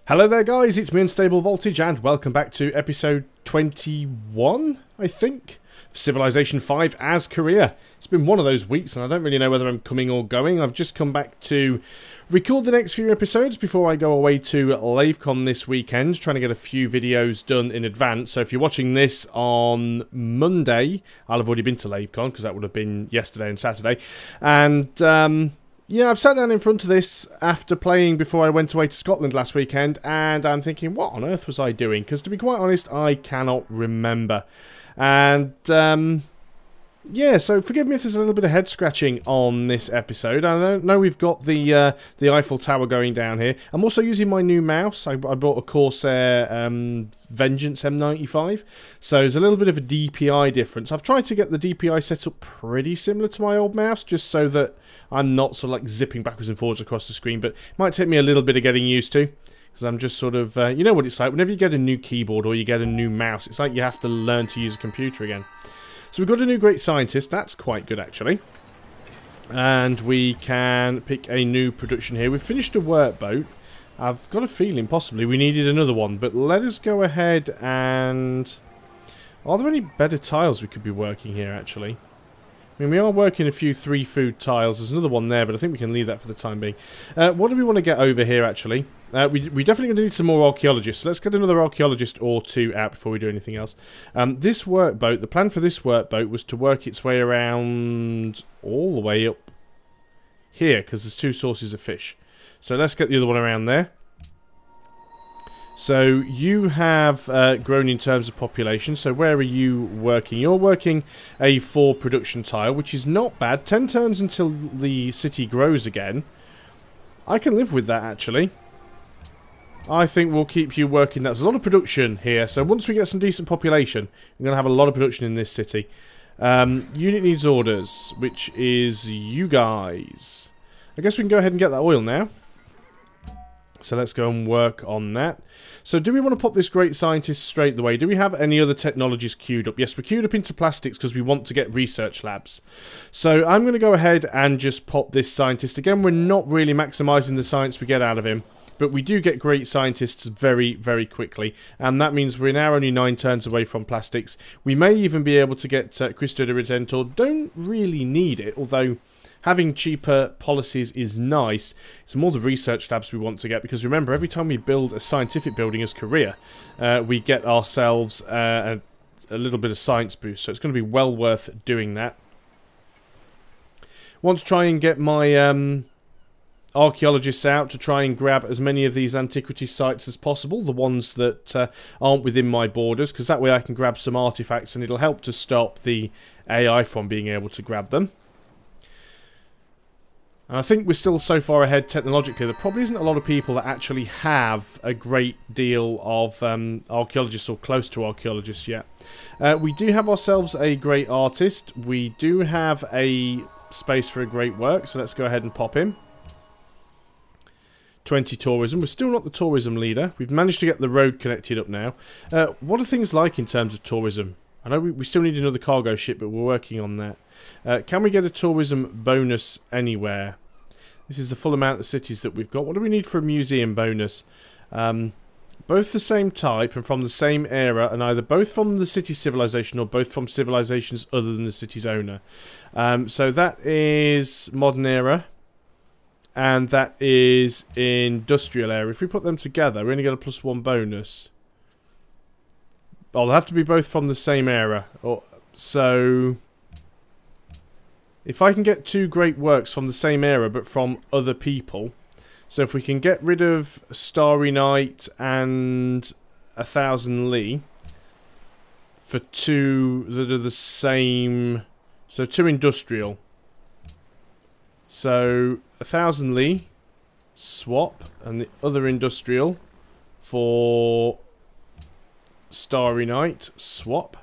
Hello there guys, it's me Unstable Voltage and welcome back to episode 21, I think, of Civilization 5 as Korea. It's been one of those weeks and I don't really know whether I'm coming or going. I've just come back to record the next few episodes before I go away to LaveCon this weekend, trying to get a few videos done in advance. So if you're watching this on Monday, I'll have already been to LaveCon because that would have been yesterday and Saturday. And yeah, I've sat down in front of this after playing before I went away to Scotland last weekend, and I'm thinking, what on earth was I doing? Because to be quite honest, I cannot remember. And yeah, so forgive me if there's a little bit of head scratching on this episode. I don't know, we've got the Eiffel Tower going down here. I'm also using my new mouse. I bought a Corsair Vengeance M95, so there's a little bit of a DPI difference. I've tried to get the DPI set up pretty similar to my old mouse, just so that I'm not sort of like zipping backwards and forwards across the screen, but it might take me a little bit of getting used to, because I'm just sort of, you know what it's like, whenever you get a new keyboard or you get a new mouse, it's like you have to learn to use a computer again. So we've got a new great scientist, that's quite good actually. And we can pick a new production here. We've finished a workboat. I've got a feeling possibly we needed another one, but let us go ahead and... Are there any better tiles we could be working here actually? I mean, we are working a few 3-food tiles. There's another one there, but I think we can leave that for the time being. What do we want to get over here, actually? We definitely going to need some more archaeologists. So let's get another archaeologist or two out before we do anything else. This workboat, the plan for this workboat was to work its way around all the way up here, because there's two sources of fish. So let's get the other one around there. So you have grown in terms of population. So where are you working? You're working a 4 production tile, which is not bad. 10 turns until the city grows again. I can live with that actually. I think we'll keep you working. There's a lot of production here. So once we get some decent population, we're going to have a lot of production in this city. Unit needs orders, which is you guys. I guess we can go ahead and get that oil now. So let's go and work on that. So do we want to pop this great scientist straight away? Do we have any other technologies queued up? Yes, we're queued up into plastics because we want to get research labs. So I'm going to go ahead and just pop this scientist. Again, we're not really maximising the science we get out of him, but we do get great scientists very, very quickly. And that means we're now only 9 turns away from plastics. We may even be able to get Cristo de Redentor. Don't really need it, although... having cheaper policies is nice. It's more the research labs we want to get, because remember, every time we build a scientific building as Korea, we get ourselves a little bit of science boost, so it's going to be well worth doing that. Want to try and get my archaeologists out to try and grab as many of these antiquity sites as possible, the ones that aren't within my borders, because that way I can grab some artifacts and it'll help to stop the AI from being able to grab them. And I think we're still so far ahead technologically, there probably isn't a lot of people that actually have a great deal of archaeologists or close to archaeologists yet. We do have ourselves a great artist. We do have a space for a great work, so let's go ahead and pop him. 20 tourism. We're still not the tourism leader. We've managed to get the road connected up now. What are things like in terms of tourism? I know we still need another cargo ship, but we're working on that. Can we get a tourism bonus anywhere? This is the full amount of cities that we've got. What do we need for a museum bonus? Both the same type and from the same era, and either both from the city civilization or both from civilizations other than the city's owner. So that is modern era, and that is industrial era. If we put them together, we only get a +1 bonus. Oh, they'll have to be both from the same era. So... if I can get 2 great works from the same era but from other people, so if we can get rid of Starry Night and 1,000 Li for 2 that are the same, so 2 industrial, so 1,000 Li swap and the other industrial for Starry Night swap.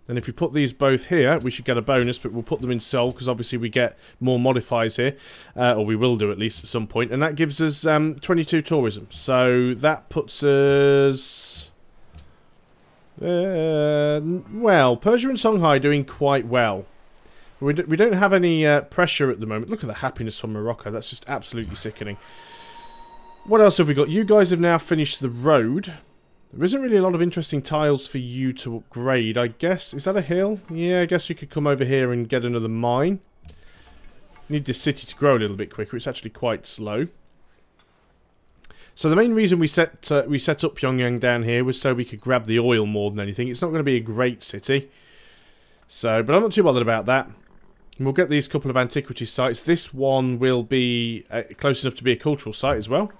Then if we put these both here, we should get a bonus, but we'll put them in Seoul, because obviously we get more modifiers here. Or we will do at least at some point. And that gives us 22 tourism. So that puts us... well, Persia and Songhai doing quite well. We don't have any pressure at the moment. Look at the happiness from Morocco. That's just absolutely sickening. What else have we got? You guys have now finished the road. There isn't really a lot of interesting tiles for you to upgrade, I guess. Is that a hill? Yeah, I guess you could come over here and get another mine. Need this city to grow a little bit quicker. It's actually quite slow. So the main reason we set up Pyongyang down here was so we could grab the oil more than anything. It's not going to be a great city. So, but I'm not too bothered about that. And we'll get these couple of antiquity sites. This one will be close enough to be a cultural site as well.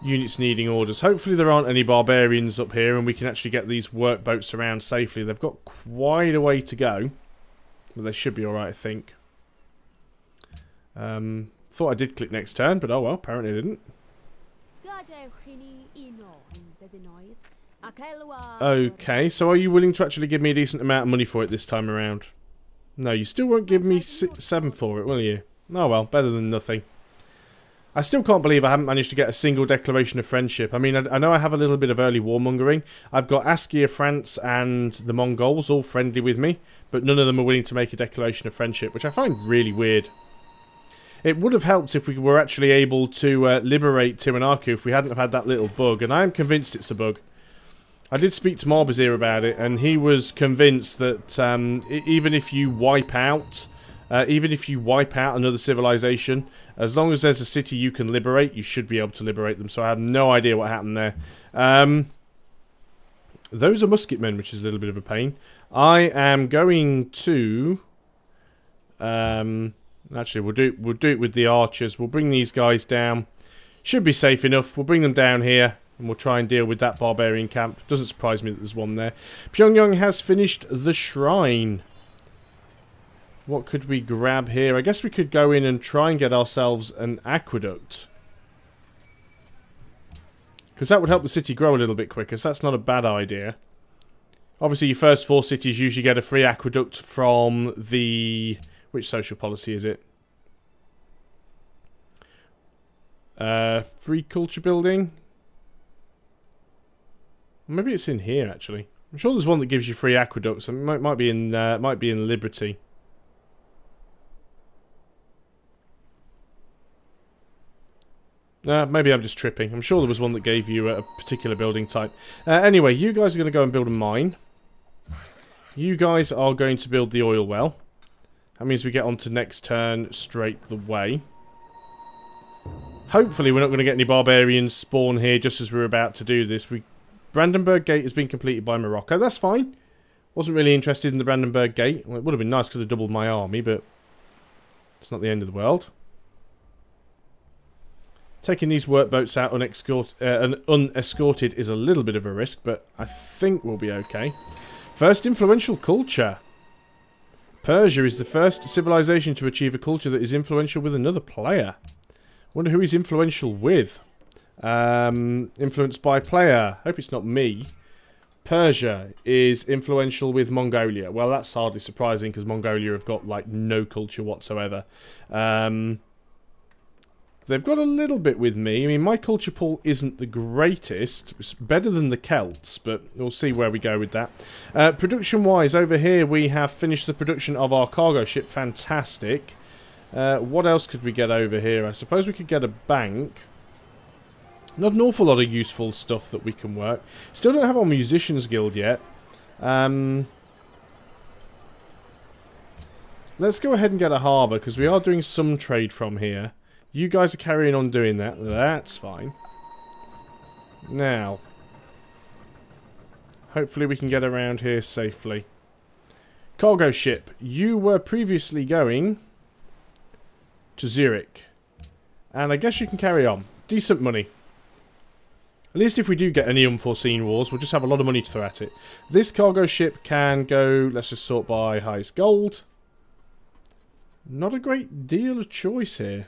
Units needing orders. Hopefully there aren't any barbarians up here and we can actually get these workboats around safely. They've got quite a way to go. But they should be alright, I think. Thought I did click next turn, but oh well, apparently I didn't. Okay, so are you willing to actually give me a decent amount of money for it this time around? No, you still won't give me 7 for it, will you? Oh well, better than nothing. I still can't believe I haven't managed to get a single declaration of friendship. I mean, I know I have a little bit of early warmongering. I've got Askia, France, and the Mongols all friendly with me, but none of them are willing to make a declaration of friendship, which I find really weird. It would have helped if we were actually able to liberate Tiwanaku if we hadn't have had that little bug, and I am convinced it's a bug. I did speak to Marbazir about it, and he was convinced that even if you wipe out another civilization, as long as there's a city you can liberate, you should be able to liberate them. So I have no idea what happened there. Those are musketmen, which is a little bit of a pain. I am going to... actually, we'll do it with the archers. We'll bring these guys down. Should be safe enough. We'll bring them down here. And we'll try and deal with that barbarian camp. Doesn't surprise me that there's one there. Pyongyang has finished the shrine. What could we grab here? I guess we could go in and try and get ourselves an aqueduct. Because that would help the city grow a little bit quicker. So that's not a bad idea. Obviously, your first 4 cities usually get a free aqueduct from the... Which social policy is it? Free culture building? Maybe it's in here, actually. I'm sure there's one that gives you free aqueducts. It might be in Liberty. Maybe I'm just tripping. I'm sure there was one that gave you a particular building type. Anyway, you guys are going to go and build a mine. You guys are going to build the oil well. That means we get on to next turn straight the way. Hopefully we're not going to get any barbarians spawn here just as we're about to do this. Brandenburg Gate has been completed by Morocco. That's fine. Wasn't really interested in the Brandenburg Gate. Well, it would have been nice to have doubled my army, but it's not the end of the world. Taking these workboats out unescorted is a little bit of a risk, but I think we'll be okay. First influential culture. Persia is the first civilization to achieve a culture that is influential with another player. Wonder who he's influential with. Influenced by player. Hope it's not me. Persia is influential with Mongolia. Well, that's hardly surprising because Mongolia have got like no culture whatsoever. They've got a little bit with me. I mean, my culture pool isn't the greatest. It's better than the Celts, but we'll see where we go with that. Production-wise, over here we have finished the production of our cargo ship. Fantastic. What else could we get over here? I suppose we could get a bank. Not an awful lot of useful stuff that we can work. Still don't have our Musicians Guild yet. Let's go ahead and get a harbour, because we are doing some trade from here. You guys are carrying on doing that. That's fine. Now, hopefully we can get around here safely. Cargo ship. You were previously going to Zurich. And I guess you can carry on. Decent money. At least if we do get any unforeseen wars, we'll just have a lot of money to throw at it. This cargo ship can go, let's just sort by highest gold. Not a great deal of choice here.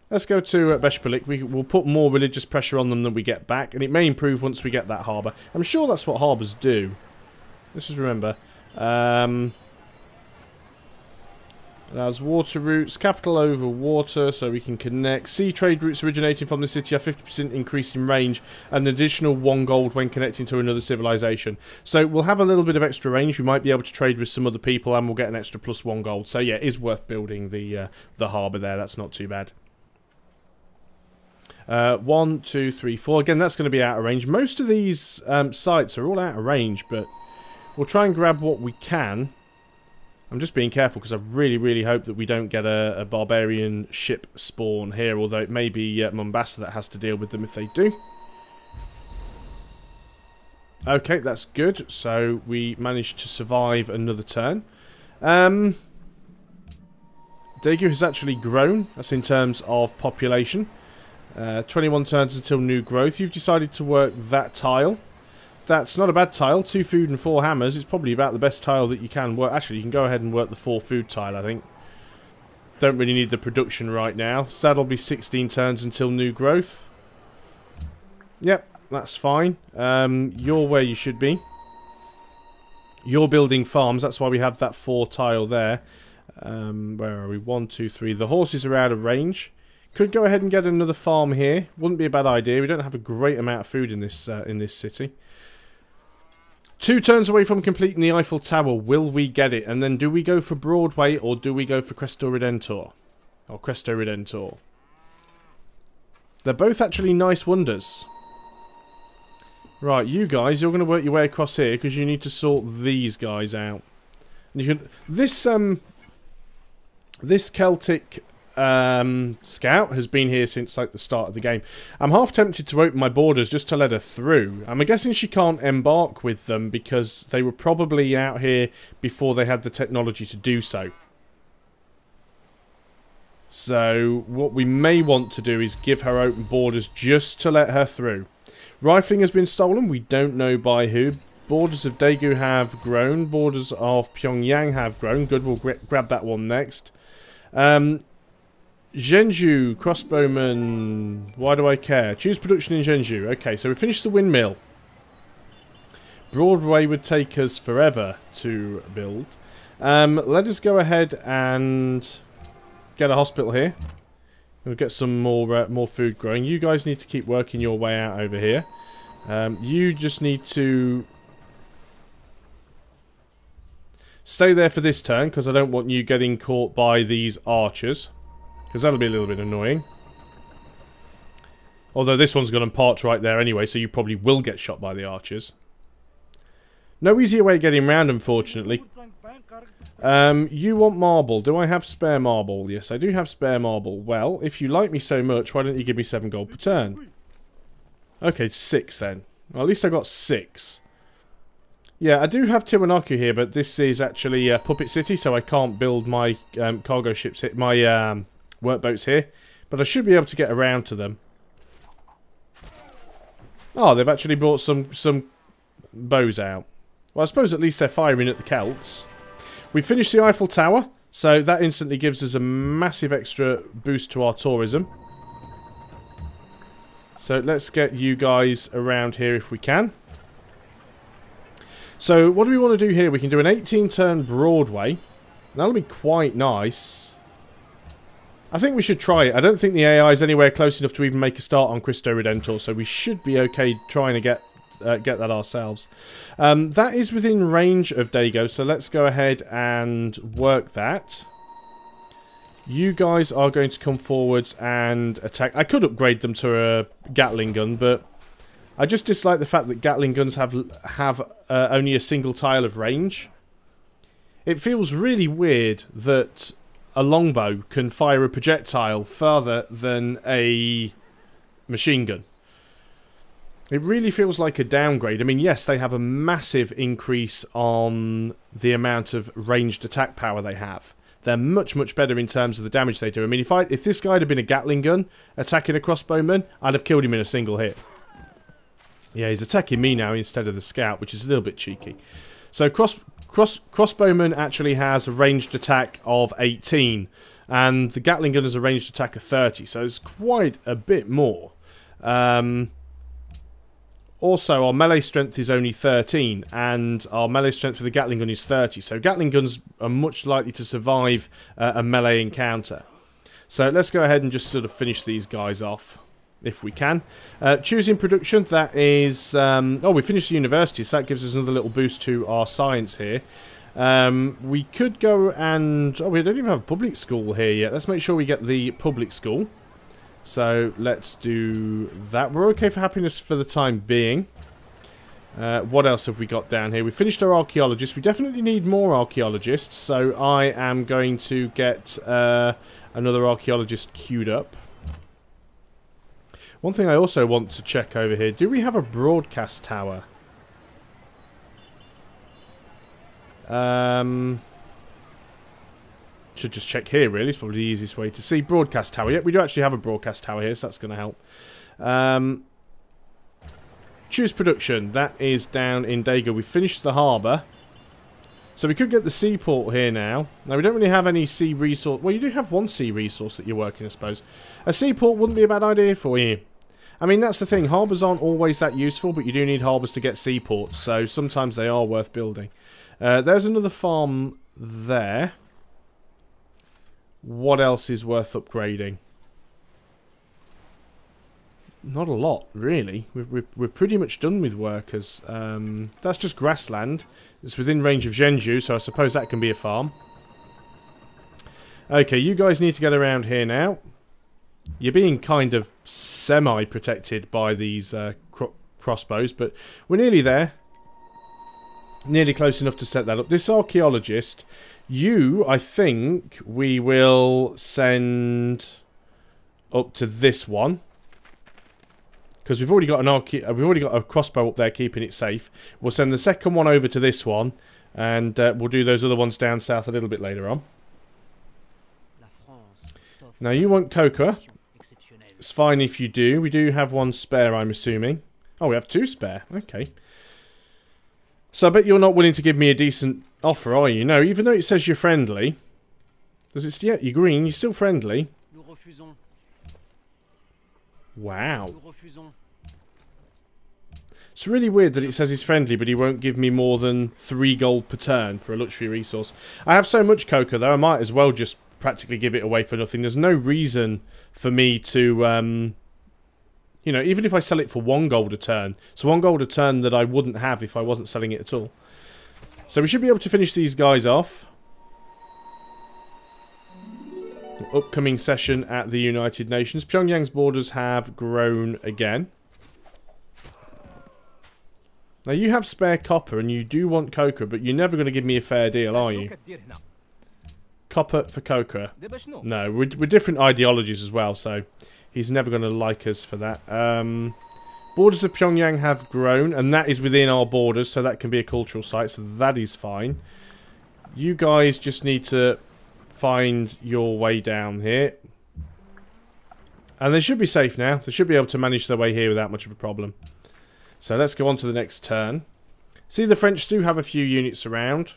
Let's go to Beshpalik. We'll put more religious pressure on them than we get back, and it may improve once we get that harbour. I'm sure that's what harbours do. Let's just remember. There's water routes, capital over water, so we can connect. Sea trade routes originating from the city are 50% increase in range, and an additional 1 gold when connecting to another civilization. So we'll have a little bit of extra range. We might be able to trade with some other people, and we'll get an extra plus 1 gold. So yeah, it is worth building the harbour there. That's not too bad. 1, 2, 3, 4. Again, that's going to be out of range. Most of these sites are all out of range, but we'll try and grab what we can. I'm just being careful because I really, really hope that we don't get a barbarian ship spawn here, although it may be Mombasa that has to deal with them if they do. Okay, that's good. So we managed to survive another turn. Daegu has actually grown. That's in terms of population. 21 turns until new growth. You've decided to work that tile. That's not a bad tile. 2 food and 4 hammers. It's probably about the best tile that you can work. Actually, you can go ahead and work the 4 food tile, I think. Don't really need the production right now. So that'll be 16 turns until new growth. Yep, that's fine. You're where you should be. You're building farms. That's why we have that 4 tile there. Where are we? 1, 2, 3. The horses are out of range. Could go ahead and get another farm here. Wouldn't be a bad idea. We don't have a great amount of food in this city. 2 turns away from completing the Eiffel Tower. Will we get it? And then do we go for Broadway or do we go for Cristo Redentor? Or Cristo Redentor? They're both actually nice wonders. Right, you guys, you're going to work your way across here because you need to sort these guys out. And you can this Celtic scout has been here since like the start of the game. I'm half tempted to open my borders just to let her through. I'm guessing she can't embark with them because they were probably out here before they had the technology to do so. So what we may want to do is give her open borders just to let her through. Rifling has been stolen. We don't know by who. Borders of Daegu have grown. Borders of Pyongyang have grown. Good, we'll grab that one next. Zhenju, crossbowman, why do I care? Choose production in Zhenju. Okay, so we finished the windmill. Broadway would take us forever to build. Let us go ahead and get a hospital here. We'll get some more food growing. You guys need to keep working your way out over here. You just need to stay there for this turn because I don't want you getting caught by these archers. Because that'll be a little bit annoying. Although this one's got a part right there anyway, so you probably will get shot by the archers. No easier way of getting around, unfortunately. You want marble. Do I have spare marble? Yes, I do have spare marble. Well, if you like me so much, why don't you give me 7 gold per turn? Okay, 6 then. Well, at least I got 6. Yeah, I do have Tiwanaku here, but this is actually Puppet City, so I can't build my cargo ships here, my workboats here. But I should be able to get around to them. Oh, they've actually brought some bows out. Well, I suppose at least they're firing at the Celts. We finished the Eiffel Tower, so that instantly gives us a massive extra boost to our tourism. So let's get you guys around here if we can. So what do we want to do here? We can do an 18-turn Broadway. That'll be quite nice. I think we should try it. I don't think the AI is anywhere close enough to even make a start on Cristo Redentor, so we should be okay trying to get that ourselves. That is within range of Daegu, so let's go ahead and work that. You guys are going to come forwards and attack. I could upgrade them to a Gatling gun, but I just dislike the fact that Gatling guns have only a single tile of range. It feels really weird that a longbow can fire a projectile farther than a machine gun. It really feels like a downgrade. I mean, yes, they have a massive increase on the amount of ranged attack power they have. They're much, much better in terms of the damage they do. I mean, if this guy had been a Gatling gun attacking a crossbowman, I'd have killed him in a single hit. Yeah, he's attacking me now instead of the scout, which is a little bit cheeky. So crossbowman actually has a ranged attack of 18, and the Gatling gun has a ranged attack of 30, so it's quite a bit more. Also, our melee strength is only 13, and our melee strength with the Gatling gun is 30, so Gatling guns are much likely to survive a melee encounter. So let's go ahead and just sort of finish these guys off, if we can. Choosing production, that is... oh, we finished the university, so that gives us another little boost to our science here. We could go and... oh, we don't even have a public school here yet. Let's make sure we get the public school. So let's do that. We're okay for happiness for the time being. What else have we got down here? We finished our archaeologists. We definitely need more archaeologists. So I am going to get another archaeologist queued up. One thing I also want to check over here. Do we have a broadcast tower? Should just check here, really. It's probably the easiest way to see. Broadcast tower. Yep, we do actually have a broadcast tower here, so that's going to help. Choose production. That is down in Dago. We finished the harbour. So we could get the seaport here now. Now, we don't really have any sea resource. Well, you do have one sea resource that you're working, I suppose. A seaport wouldn't be a bad idea for you. I mean, that's the thing. Harbours aren't always that useful, but you do need harbours to get seaports. So sometimes they are worth building. There's another farm there. What else is worth upgrading? Not a lot, really. We're pretty much done with workers. That's just grassland. It's within range of Zhenju, so I suppose that can be a farm. Okay, you guys need to get around here now. You're being kind of semi-protected by these crossbows, but we're nearly there. Nearly close enough to set that up. This archaeologist, I think we will send up to this one. Because we've already got a crossbow up there keeping it safe. We'll send the second one over to this one, and we'll do those other ones down south a little bit later on. Now you want cocoa. It's fine if you do. We do have one spare, I'm assuming. Oh, we have two spare. Okay. So I bet you're not willing to give me a decent offer, are you? No, even though it says you're friendly. Does it? Yeah, you're green. You're still friendly. Wow. It's really weird that it says he's friendly, but he won't give me more than 3 gold per turn for a luxury resource. I have so much cocoa, though, I might as well just practically give it away for nothing. There's no reason for me to, you know, even if I sell it for 1 gold a turn. So 1 gold a turn that I wouldn't have if I wasn't selling it at all. So we should be able to finish these guys off. Upcoming session at the United Nations. Pyongyang's borders have grown again. Now you have spare copper and you do want cocoa, but you're never going to give me a fair deal, are you? Copper for cocoa. No, we're different ideologies as well, so he's never going to like us for that. Borders of Pyongyang have grown, and that is within our borders, so that can be a cultural site, so that is fine. You guys just need to find your way down here. And they should be safe now. They should be able to manage their way here without much of a problem. So let's go on to the next turn. See, the French do have a few units around.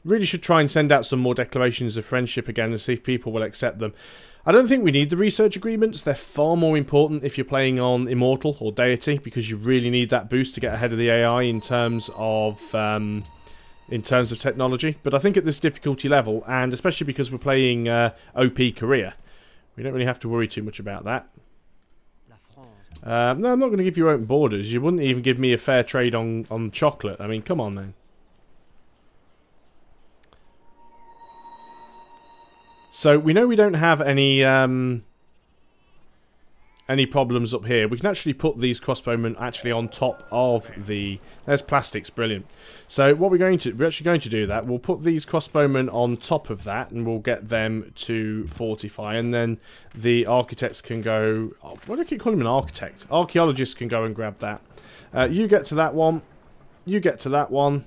Really should try and send out some more declarations of friendship again and see if people will accept them. I don't think we need the research agreements. They're far more important if you're playing on Immortal or Deity, because you really need that boost to get ahead of the AI in terms of technology. But I think at this difficulty level, and especially because we're playing OP Korea, we don't really have to worry too much about that. No, I'm not going to give you open borders. You wouldn't even give me a fair trade on chocolate. I mean, come on, man. So we know we don't have any problems up here. We can actually put these crossbowmen actually on top of the... There's plastics, brilliant. So what we're actually going to do that. We'll put these crossbowmen on top of that, and we'll get them to fortify. And then the architects can go... Oh, why do I keep calling him an architect? Archaeologists can go and grab that. You get to that one. You get to that one.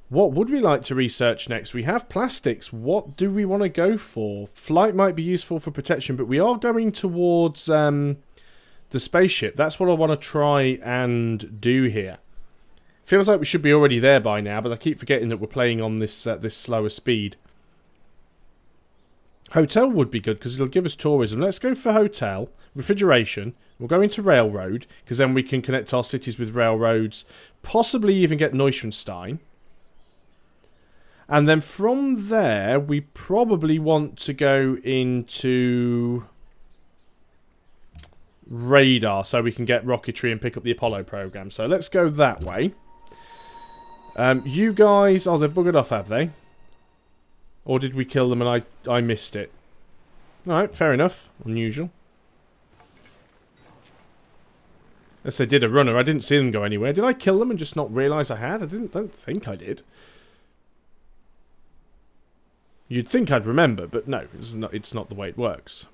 What would we like to research next? We have plastics. What do we want to go for? Flight might be useful for protection, but we are going towards the spaceship. That's what I want to try and do here. Feels like we should be already there by now, but I keep forgetting that we're playing on this this slower speed. Hotel would be good because it'll give us tourism. Let's go for hotel. Refrigeration. We'll go into railroad because then we can connect our cities with railroads. Possibly even get Neuschwanstein. And then from there, we probably want to go into radar so we can get rocketry and pick up the Apollo program. So let's go that way. You guys... Oh, they've buggered off, have they? Or did we kill them and I missed it? Alright, fair enough. Unusual. Unless they did a runner. I didn't see them go anywhere. Did I kill them and just not realise I had? Don't think I did. You'd think I'd remember, but no, it's not the way it works.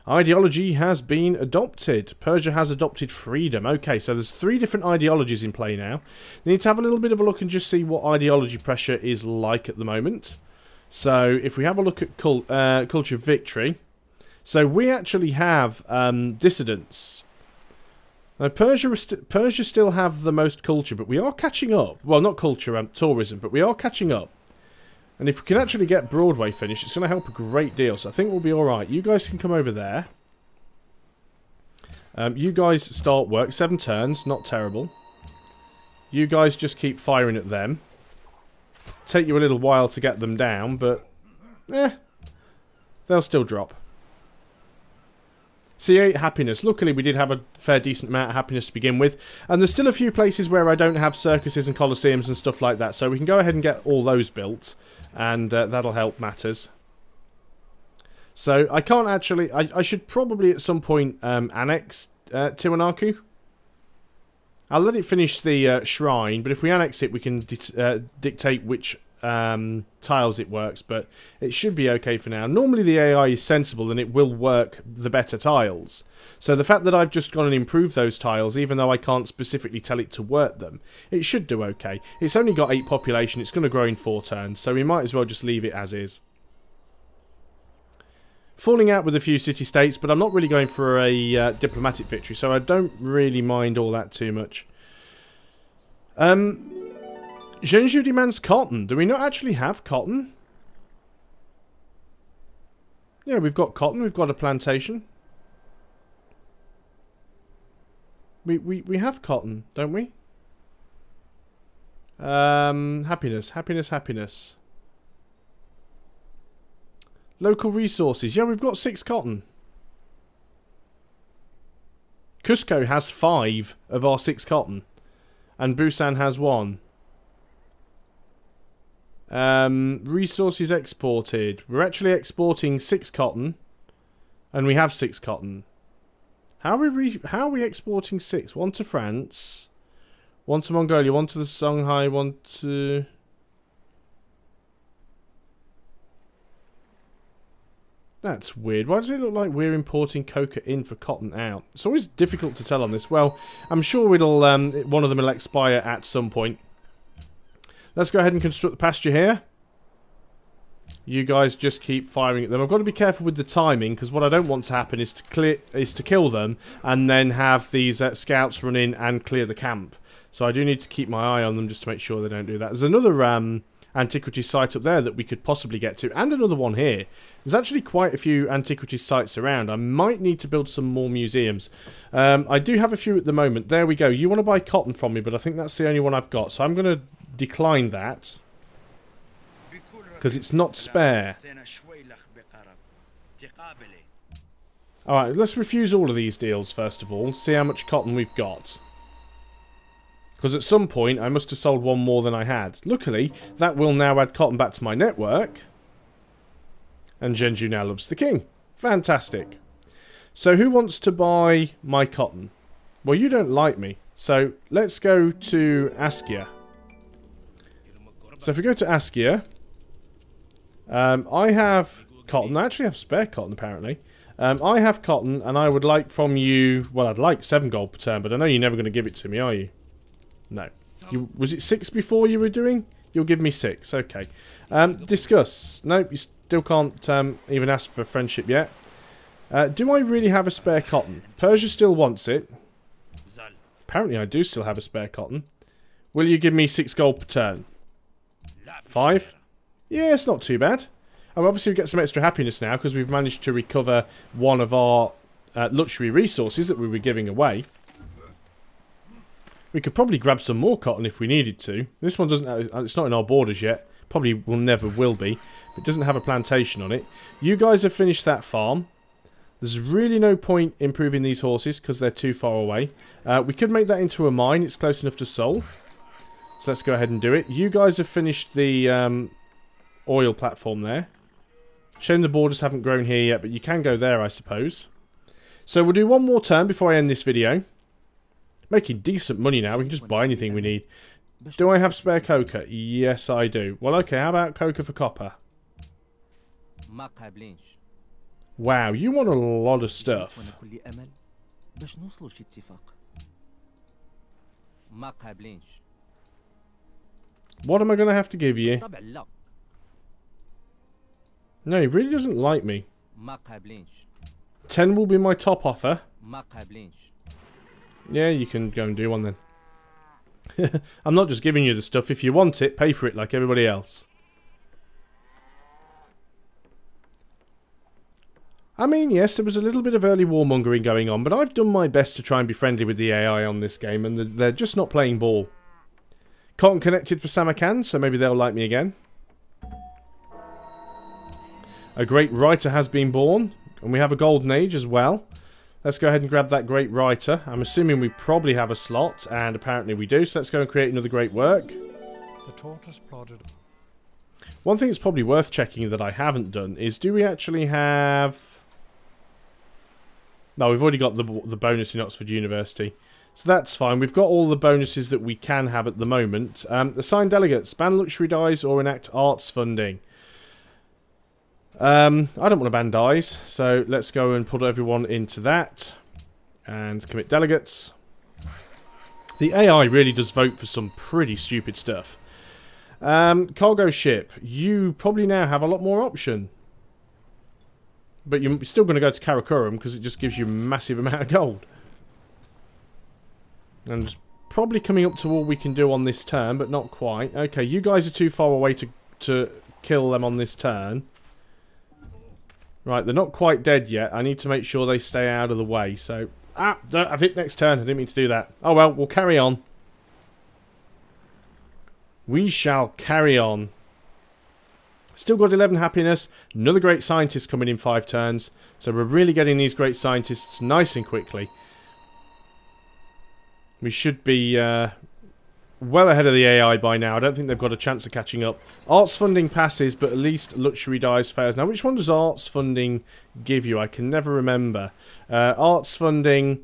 Ideology has been adopted. Persia has adopted freedom. Okay, so there's 3 different ideologies in play now. Need to have a little bit of a look and just see what ideology pressure is like at the moment. So, if we have a look at culture victory. So, we actually have dissidents. Now, Persia still have the most culture, but we are catching up. Well, not culture, tourism, but we are catching up. And if we can actually get Broadway finished, it's going to help a great deal. So I think we'll be alright. You guys can come over there. You guys start work. 7 turns, not terrible. You guys just keep firing at them. Take you a little while to get them down, but... they'll still drop. C8 happiness. Luckily we did have a fair decent amount of happiness to begin with. And there's still a few places where I don't have circuses and coliseums and stuff like that. So we can go ahead and get all those built. And that'll help matters. So I can't actually... I should probably at some point annex Tiwanaku. I'll let it finish the shrine. But if we annex it we can dictate which... tiles it works, but it should be okay for now. Normally the AI is sensible and it will work the better tiles. So the fact that I've just gone and improved those tiles, even though I can't specifically tell it to work them, it should do okay. It's only got 8 population, it's going to grow in 4 turns, so we might as well just leave it as is. Falling out with a few city-states, but I'm not really going for a diplomatic victory, so I don't really mind all that too much. Zhenju demands cotton. Do we not actually have cotton? Yeah, we've got cotton. We've got a plantation. We have cotton, don't we? Happiness, happiness, happiness. Local resources. Yeah, we've got 6 cotton. Cusco has 5 of our 6 cotton. And Busan has 1. Resources exported. We're actually exporting 6 cotton. And we have 6 cotton. How are we exporting 6? 1 to France. 1 to Mongolia. 1 to the Songhai. 1 to... That's weird. Why does it look like we're importing coca in for cotton out? It's always difficult to tell on this. Well, I'm sure it'll one of them will expire at some point. Let's go ahead and construct the pasture here. You guys just keep firing at them. I've got to be careful with the timing, because what I don't want to happen is to kill them and then have these scouts run in and clear the camp. So I do need to keep my eye on them just to make sure they don't do that. There's another antiquity site up there that we could possibly get to, and another one here. There's actually quite a few antiquity sites around. I might need to build some more museums. I do have a few at the moment. There we go. You want to buy cotton from me, but I think that's the only one I've got. So I'm going to decline that, because it's not spare. Alright, let's refuse all of these deals first of all. See how much cotton we've got. Because at some point I must have sold one more than I had. Luckily, that will now add cotton back to my network. And Zhenju now loves the king. Fantastic. So who wants to buy my cotton? Well, you don't like me. So let's go to Askia. So if we go to Askia, I have cotton. I actually have spare cotton apparently. I have cotton and I would like from you... Well, I'd like 7 gold per turn, but I know you're never going to give it to me, are you? No. Was it 6 before you were doing? You'll give me 6. Okay. Discuss. Nope, you still can't even ask for friendship yet. Do I really have a spare cotton? Persia still wants it. Apparently I do still have a spare cotton. Will you give me 6 gold per turn? 5? Yeah, it's not too bad. Oh, obviously we get some extra happiness now because we've managed to recover one of our luxury resources that we were giving away. We could probably grab some more cotton if we needed to. This one doesn't have, it's not in our borders yet. Probably will never will be. It doesn't have a plantation on it. You guys have finished that farm. There's really no point improving these horses because they're too far away. We could make that into a mine. It's close enough to Seoul. So let's go ahead and do it. You guys have finished the oil platform there. Shame the borders haven't grown here yet, but you can go there, I suppose. So we'll do one more turn before I end this video. Making decent money now. We can just buy anything we need. Do I have spare coca? Yes, I do. Well, okay. How about coca for copper? Wow, you want a lot of stuff. What am I going to have to give you? No, he really doesn't like me. 10 will be my top offer. Yeah, you can go and do one then. I'm not just giving you the stuff. If you want it, pay for it like everybody else. I mean, yes, there was a little bit of early warmongering going on, but I've done my best to try and be friendly with the AI on this game, and they're just not playing ball. Cotton connected for Samarkand, so maybe they'll like me again. A great writer has been born, and we have a golden age as well. Let's go ahead and grab that great writer. I'm assuming we probably have a slot, and apparently we do, so let's go and create another great work. The tortoise plodded. One thing that's probably worth checking that I haven't done is, do we actually have... No, we've already got the bonus in Oxford University. So that's fine. We've got all the bonuses that we can have at the moment. Assign delegates, ban luxury dies, or enact arts funding. I don't want to ban dies, so let's go and put everyone into that. And commit delegates. The AI really does vote for some pretty stupid stuff. Cargo ship. You probably now have a lot more option. But you're still going to go to Karakoram because it just gives you a massive amount of gold. And it's probably coming up to all we can do on this turn, but not quite. Okay, you guys are too far away to kill them on this turn. Right, they're not quite dead yet. I need to make sure they stay out of the way. So, I've hit next turn. I didn't mean to do that. Oh well, we'll carry on. We shall carry on. Still got 11 happiness. Another great scientist coming in 5 turns. So we're really getting these great scientists nice and quickly. We should be well ahead of the AI by now. I don't think they've got a chance of catching up. Arts funding passes, but at least luxury dies fails. Now, which one does arts funding give you? I can never remember. Arts funding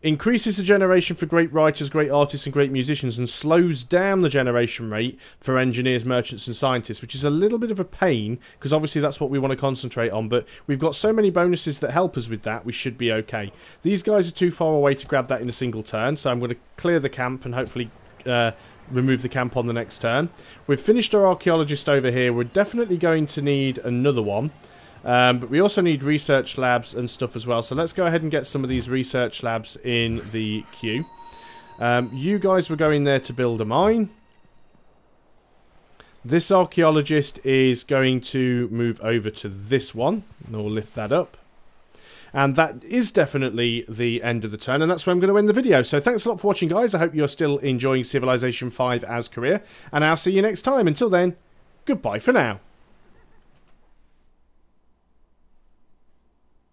increases the generation for great writers, great artists, and great musicians, and slows down the generation rate for engineers, merchants, and scientists, which is a little bit of a pain, because obviously that's what we want to concentrate on, but we've got so many bonuses that help us with that, we should be okay. These guys are too far away to grab that in a single turn, so I'm going to clear the camp and hopefully remove the camp on the next turn. We've finished our archaeologist over here. We're definitely going to need another one. But we also need research labs and stuff as well. So let's go ahead and get some of these research labs in the queue. You guys were going there to build a mine. This archaeologist is going to move over to this one. And we'll lift that up. And that is definitely the end of the turn, and that's where I'm going to end the video. So thanks a lot for watching, guys. I hope you're still enjoying Civilization 5 as career, and I'll see you next time. Until then, goodbye for now.